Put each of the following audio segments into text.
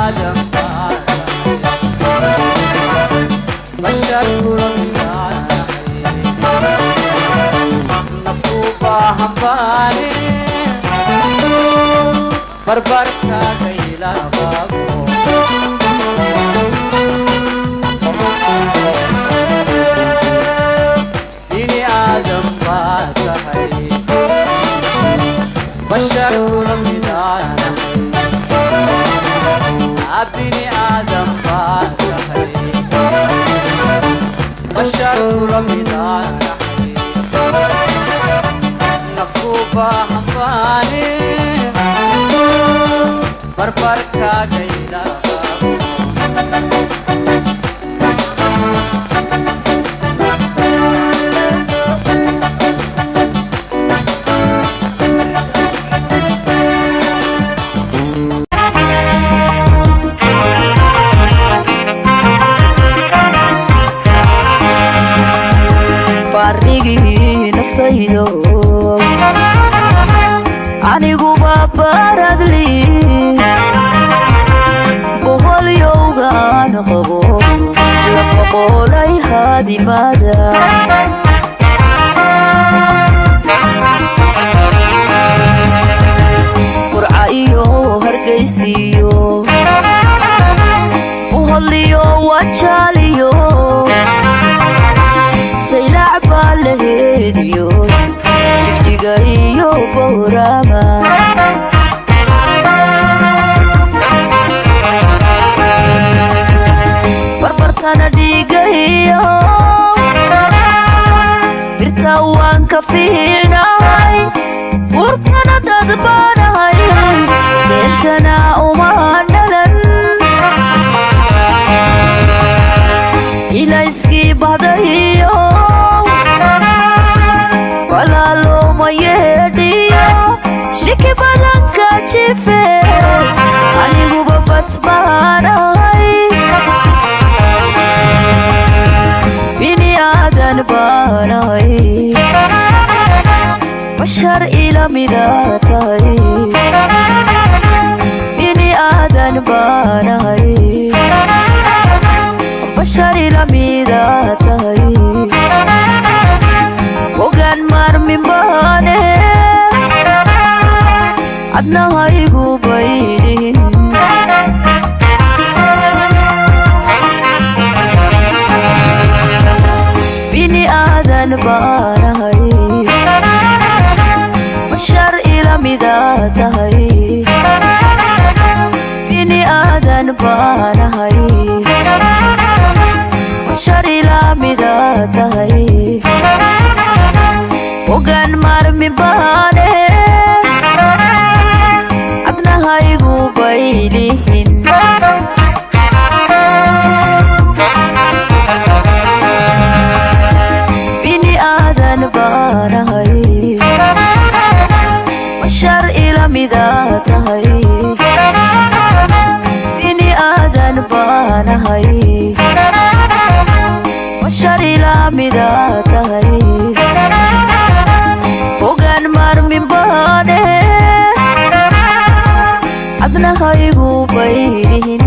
آدم بشر كرميان نفوبا همباني بربركا كيلا بابو ديني آدم باتهي بشر كرميان عبدني آدم باتهي بشر كرميان نفوبا همباني بربركا كيلا farigi naftaydo anigu babaradli bohol yowgaan qabo lama qolay hadimada qurca iyo hargeysiyo boholiyo wajaliyo saylac baa la heediyo jigjiga iyo bowrama barbartana dhiigayo birta waan ka fiilnahay urtana dadbaanahay beentana uma dhalan ilayskii bahdayo walaalo ma yeedhiyo shiki badanka jife aniguba basbaanahay bini aadan baanahay bashar ila mida tahay bini aadan baanahay bashar ila mida tahay ogaan marmin baane adna haygu baydhin bini aadan baanahay bashar ila mida tahay bini aadan baanahay bashar ila mida tahay ogaan marmin baane adna haygu baydhin bini aadan baanahay bashar ila mida tahay bini aadan baanahay bashar ila mida tahay ogaan marmin baane adna haygu baydhin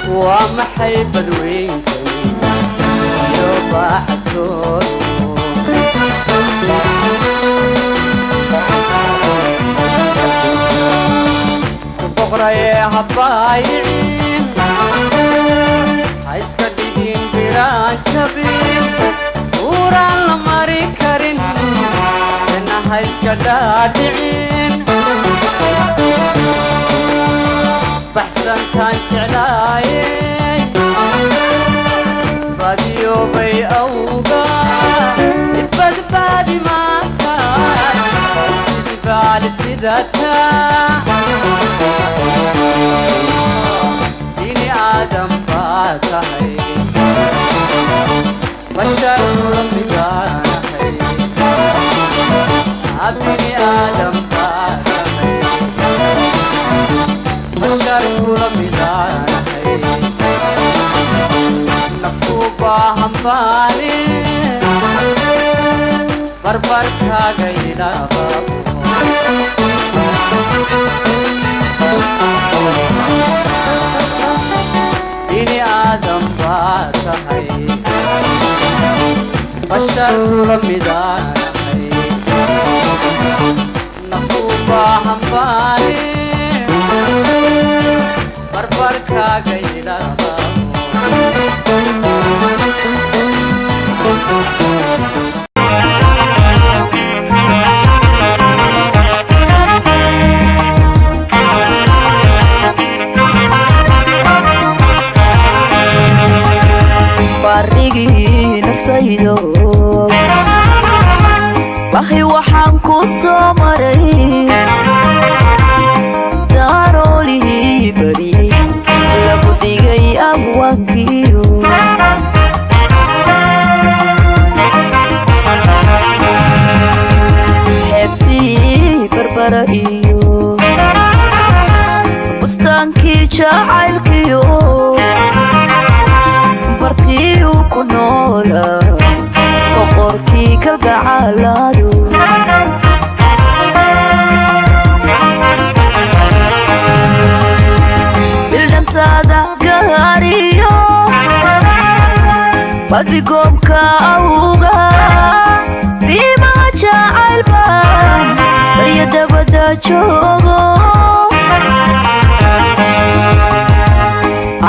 ومحي بدوين يوبا حسود boqoraye habaayicin ha iska dhigin biraan jabin buuraan la mari karin dena ha iska dhaadhicin baxsantaan jeclaaye badiyo bay awga ibadbaadi maantaay sidibaali sidataa bini aadam baa tahay bashar kula midaanahay bini aadam baa tahay bashar kula midaanahay nafku baahan baani barbarkaaga ilaaba bini aadam baa tahay bashar kula midaanahay nafku baahan baani barbarkaaga ilaaba barigii naftaydo wahi waxaan ku soo maray daaroolihii bariyey lagu dhigay abwaankiyo xeebtii barbara iyo bustaankii jacaylkiyo bartiyu ku noola boqorkii kalgacalaadu bildhantaada gaariyo badigoobka awga biimaa jacaylbaan barya dabada joogo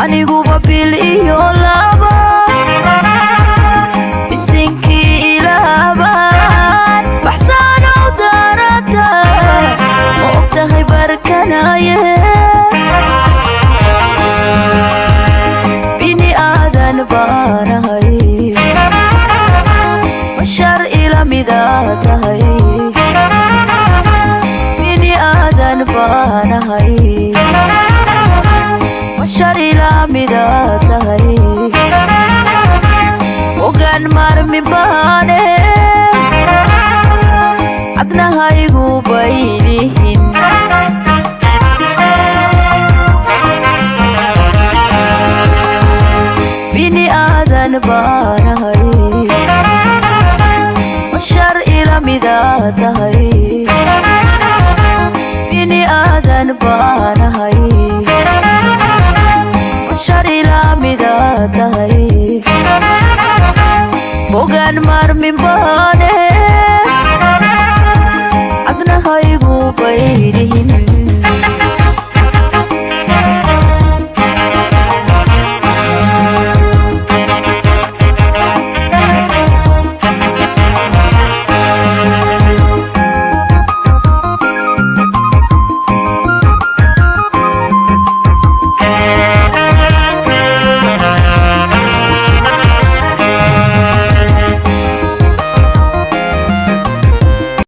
aniguba bil iyo laba isinkii ilaabaan baxsaanow daarada ma ogtahay barkanaye bini aadan baanahay bashar ila midaa tahay bini aadan baanahay bashar ila midaa tahay ogaan marmi baane adnahaygu baylihin bini aadan baanahay bashar ila midaa tahay bini aadan baanahay bashar ila midaa tahay ogaan marmin baane adnahaygu baylihin